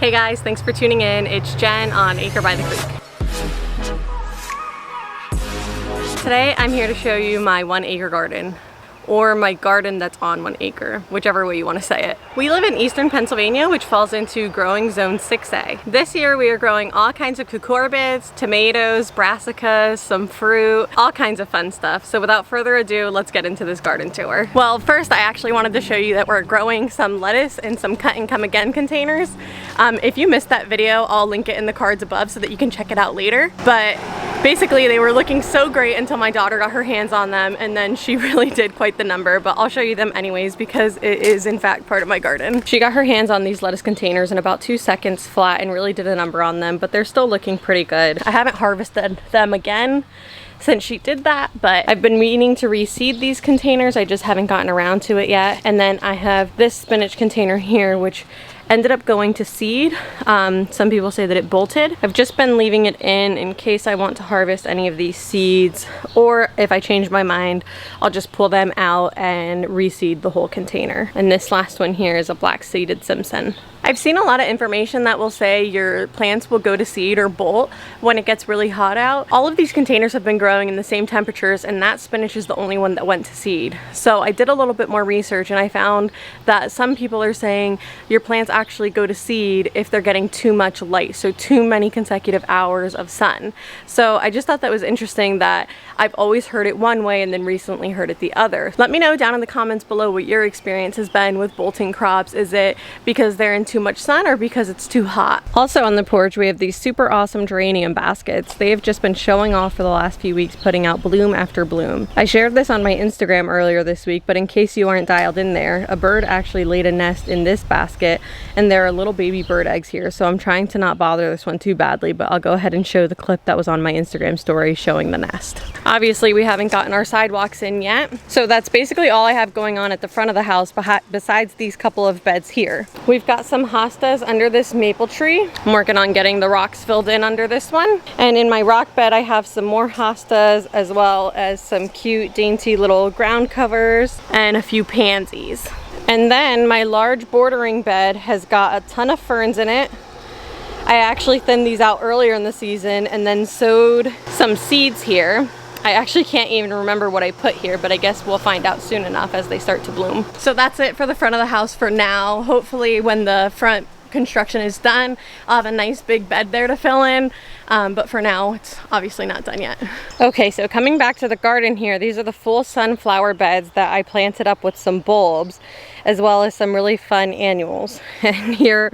Hey guys, thanks for tuning in. It's Jen on Acre by the Creek. Today I'm here to show you my 1 acre garden, or my garden that's on 1 acre, whichever way you want to say it. We live in eastern Pennsylvania, which falls into growing zone 6A. This year we are growing all kinds of cucorbits, tomatoes, brassicas, some fruit, all kinds of fun stuff. So without further ado, let's get into this garden tour. Well, first I actually wanted to show you that we're growing some lettuce in some cut and come again containers. If you missed that video, I'll link it in the cards above so that you can check it out later. But basically they were looking so great until my daughter got her hands on them, and then she really did quite the number, but I'll show you them anyways because it is in fact part of my garden. She got her hands on these lettuce containers in about 2 seconds flat and really did a number on them, but they're still looking pretty good. I haven't harvested them again since she did that, but I've been meaning to reseed these containers. I just haven't gotten around to it yet. And then I have this spinach container here, which ended up going to seed. Some people say that it bolted. I've just been leaving it in case I want to harvest any of these seeds, or if I change my mind, I'll just pull them out and reseed the whole container. And this last one here is a black seeded Simpson. I've seen a lot of information that will say your plants will go to seed or bolt when it gets really hot out. All of these containers have been growing in the same temperatures, and that spinach is the only one that went to seed. So I did a little bit more research and I found that some people are saying your plants actually go to seed if they're getting too much light, so too many consecutive hours of sun. So I just thought that was interesting that I've always heard it one way and then recently heard it the other. Let me know down in the comments below what your experience has been with bolting crops. Is it because they're in too much sun or because it's too hot? Also on the porch we have these super awesome geranium baskets. They have just been showing off for the last few weeks, putting out bloom after bloom. I shared this on my Instagram earlier this week, but in case you aren't dialed in there, a bird actually laid a nest in this basket and there are little baby bird eggs here, so I'm trying to not bother this one too badly, but I'll go ahead and show the clip that was on my Instagram story showing the nest. Obviously we haven't gotten our sidewalks in yet, so that's basically all I have going on at the front of the house besides these couple of beds here. We've got some hostas under this maple tree. I'm working on getting the rocks filled in under this one. And in my rock bed I have some more hostas, as well as some cute dainty little ground covers and a few pansies. And then my large bordering bed has got a ton of ferns in it. I actually thinned these out earlier in the season and then sowed some seeds here. I actually can't even remember what I put here, but I guess we'll find out soon enough as they start to bloom. So that's it for the front of the house for now. Hopefully when the front construction is done, I'll have a nice big bed there to fill in. But for now, it's obviously not done yet. Okay, so coming back to the garden here, these are the full sunflower beds that I planted up with some bulbs, as well as some really fun annuals. And here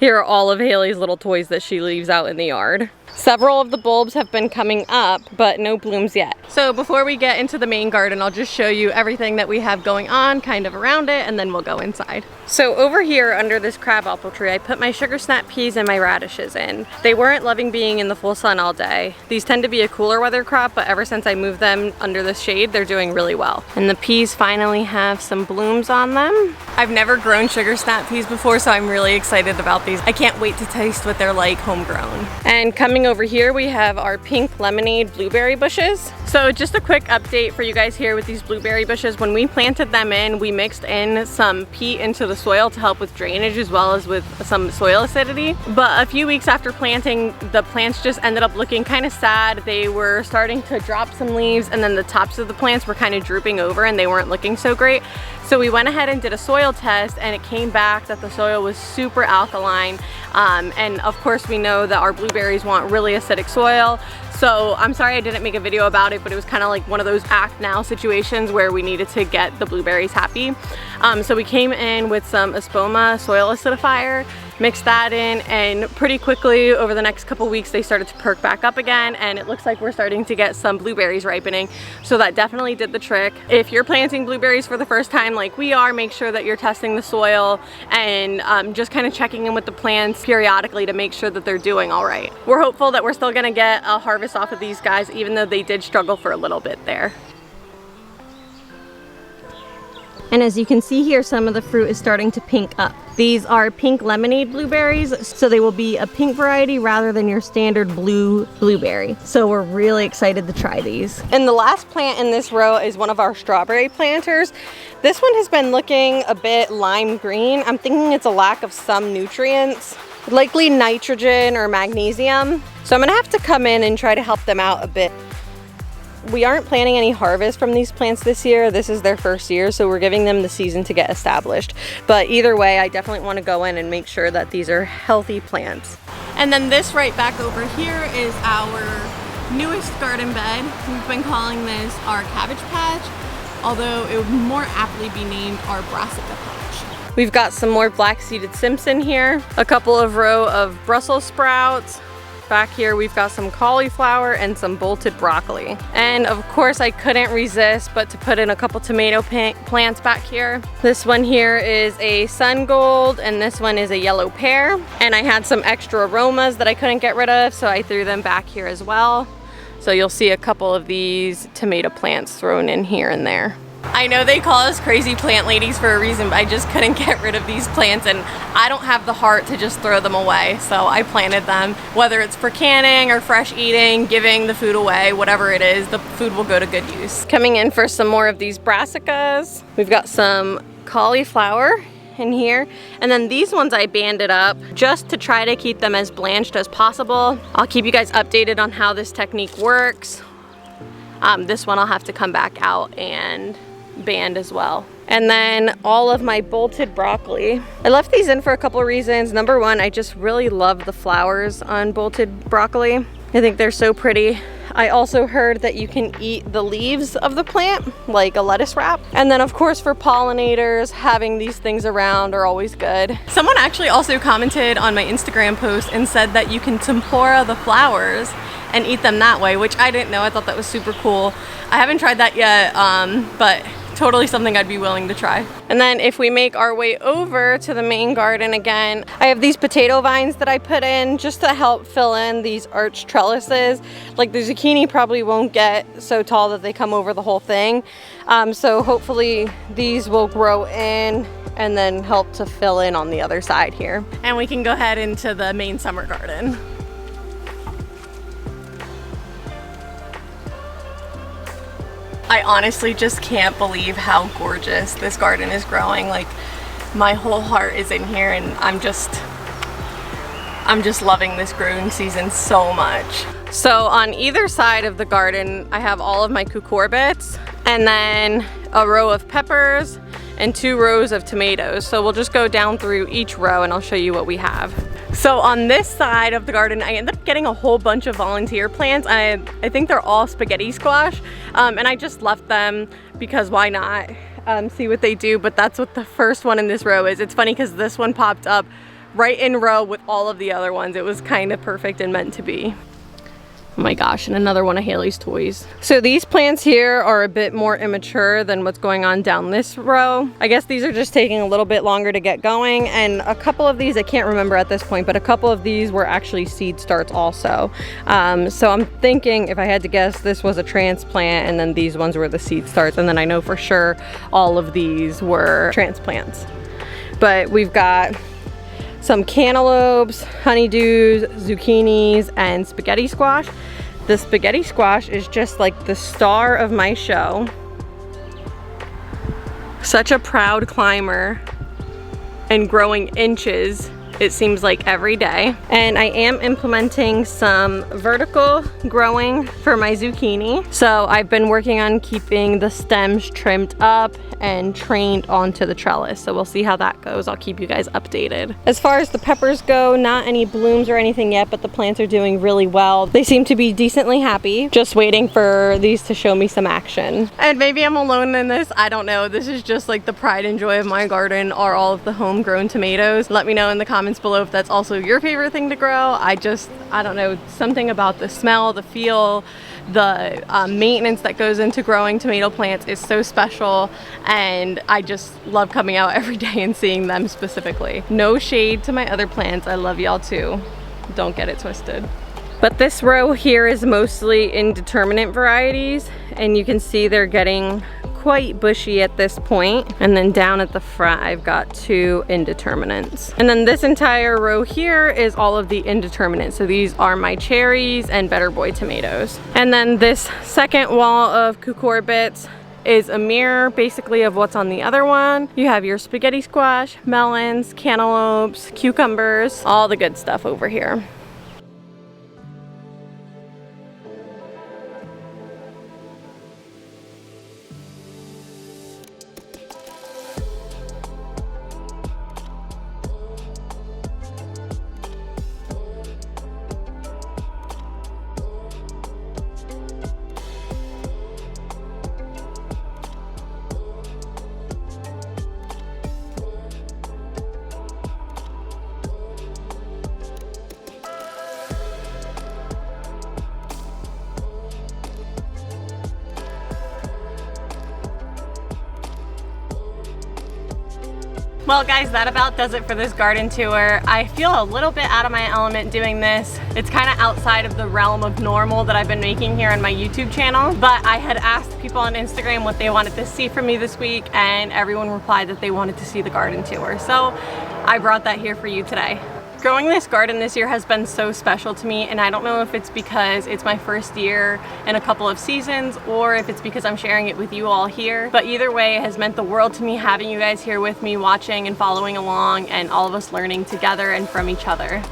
are all of Haley's little toys that she leaves out in the yard. Several of the bulbs have been coming up, but no blooms yet. So before we get into the main garden, I'll just show you everything that we have going on kind of around it, and then we'll go inside. So over here under this crabapple tree, I put my sugar snap peas and my radishes in. They weren't loving being in the full sun all day. These tend to be a cooler weather crop, but ever since I moved them under the shade, they're doing really well. And the peas finally have some blooms on them. I've never grown sugar snap peas before, so I'm really excited about these. I can't wait to taste what they're like homegrown. And coming over here we have our pink lemonade blueberry bushes. So just a quick update for you guys here with these blueberry bushes. When we planted them in, we mixed in some peat into the soil to help with drainage as well as with some soil acidity. But a few weeks after planting, the plants just ended up looking kind of sad. They were starting to drop some leaves, and then the tops of the plants were kind of drooping over and they weren't looking so great. So we went ahead and did a soil test, and it came back that the soil was super alkaline. And of course we know that our blueberries want really acidic soil. So I'm sorry I didn't make a video about it, but it was kind of like one of those act now situations where we needed to get the blueberries happy. So we came in with some Espoma soil acidifier, mixed that in, and pretty quickly over the next couple weeks they started to perk back up again, and it looks like we're starting to get some blueberries ripening. So that definitely did the trick. If you're planting blueberries for the first time like we are, make sure that you're testing the soil and just kind of checking in with the plants periodically to make sure that they're doing all right. We're hopeful that we're still gonna get a harvest off of these guys, even though they did struggle for a little bit there. And as you can see here, some of the fruit is starting to pink up. These are pink lemonade blueberries, so they will be a pink variety rather than your standard blue blueberry. So we're really excited to try these. And the last plant in this row is one of our strawberry planters. This one has been looking a bit lime green. I'm thinking it's a lack of some nutrients. likely nitrogen or magnesium. So I'm gonna have to come in and try to help them out a bit. We aren't planning any harvest from these plants this year. This is their first year, so we're giving them the season to get established. But either way, I definitely want to go in and make sure that these are healthy plants. And then this right back over here is our newest garden bed. We've been calling this our cabbage patch, although it would more aptly be named our brassica patch. We've got some more black-seeded Simpson here, a couple of row of Brussels sprouts. Back here we've got some cauliflower and some bolted broccoli. And of course I couldn't resist but to put in a couple tomato plants back here. This one here is a sun gold and this one is a yellow pear. And I had some extra aromas that I couldn't get rid of, so I threw them back here as well. So you'll see a couple of these tomato plants thrown in here and there. I know they call us crazy plant ladies for a reason, but I just couldn't get rid of these plants and I don't have the heart to just throw them away. So I planted them, whether it's for canning or fresh eating, giving the food away, whatever it is, the food will go to good use. Coming in for some more of these brassicas. We've got some cauliflower in here, and then these ones I banded up just to try to keep them as blanched as possible. I'll keep you guys updated on how this technique works. This one I'll have to come back out and band as well. And then all of my bolted broccoli. I left these in for a couple of reasons. Number one, I just really love the flowers on bolted broccoli. I think they're so pretty. I also heard that you can eat the leaves of the plant like a lettuce wrap. And then of course for pollinators, having these things around are always good. Someone actually also commented on my Instagram post and said that you can tempura the flowers and eat them that way, which I didn't know. I thought that was super cool. I haven't tried that yet, but totally something I'd be willing to try. And then if we make our way over to the main garden again, I have these potato vines that I put in just to help fill in these arch trellises. Like the zucchini probably won't get so tall that they come over the whole thing. So hopefully these will grow in and then help to fill in on the other side here. And we can go ahead into the main summer garden. I honestly just can't believe how gorgeous this garden is growing. Like, my whole heart is in here and I'm just loving this growing season so much. So on either side of the garden, I have all of my cucorbits and then a row of peppers and 2 rows of tomatoes. So we'll just go down through each row and I'll show you what we have. So on this side of the garden, I ended up getting a whole bunch of volunteer plants. I think they're all spaghetti squash, and I just left them because why not? See what they do, but that's what the first one in this row is. It's funny because this one popped up right in row with all of the other ones. It was kind of perfect and meant to be. Oh my gosh, and another one of Haley's toys. So these plants here are a bit more immature than what's going on down this row. I guess these are just taking a little bit longer to get going, and a couple of these, I can't remember at this point, but a couple of these were actually seed starts also. So I'm thinking, if I had to guess, this was a transplant and then these ones were the seed starts, and then I know for sure all of these were transplants. But we've got some cantaloupes, honeydews, zucchinis, and spaghetti squash. The spaghetti squash is just like the star of my show. Such a proud climber and growing inches, it seems like every day. And I am implementing some vertical growing for my zucchini. So I've been working on keeping the stems trimmed up and trained onto the trellis. So we'll see how that goes. I'll keep you guys updated. As far as the peppers go, not any blooms or anything yet, but the plants are doing really well. They seem to be decently happy. Just waiting for these to show me some action. And maybe I'm alone in this, I don't know. This is just like the pride and joy of my garden, are all of the homegrown tomatoes. Let me know in the comments below if that's also your favorite thing to grow. I don't know, something about the smell, the feel, the maintenance that goes into growing tomato plants is so special, and I just love coming out every day and seeing them specifically. No shade to my other plants, I love y'all too. Don't get it twisted. But this row here is mostly indeterminate varieties, and you can see they're getting quite bushy at this point. And then down at the front, I've got 2 indeterminates. And then this entire row here is all of the indeterminates. So these are my cherries and Better Boy tomatoes. And then this second wall of cucorbits is a mirror basically of what's on the other one. You have your spaghetti squash, melons, cantaloupes, cucumbers, all the good stuff over here. Well guys, that about does it for this garden tour. I feel a little bit out of my element doing this. It's kind of outside of the realm of normal that I've been making here on my YouTube channel, but I had asked people on Instagram what they wanted to see from me this week, and everyone replied that they wanted to see the garden tour. So I brought that here for you today. Growing this garden this year has been so special to me, and I don't know if it's because it's my first year in a couple of seasons or if it's because I'm sharing it with you all here. But either way, it has meant the world to me having you guys here with me, watching and following along, and all of us learning together and from each other.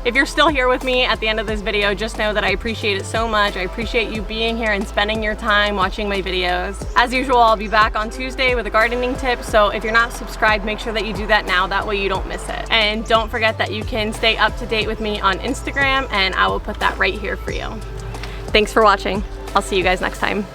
If you're still here with me at the end of this video, just know that I appreciate it so much. I appreciate you being here and spending your time watching my videos. As usual, I'll be back on Tuesday with a gardening tip, so if you're not subscribed, make sure that you do that now. That way you don't miss it. And don't forget that you can stay up to date with me on Instagram, and I will put that right here for you. Thanks for watching. I'll see you guys next time.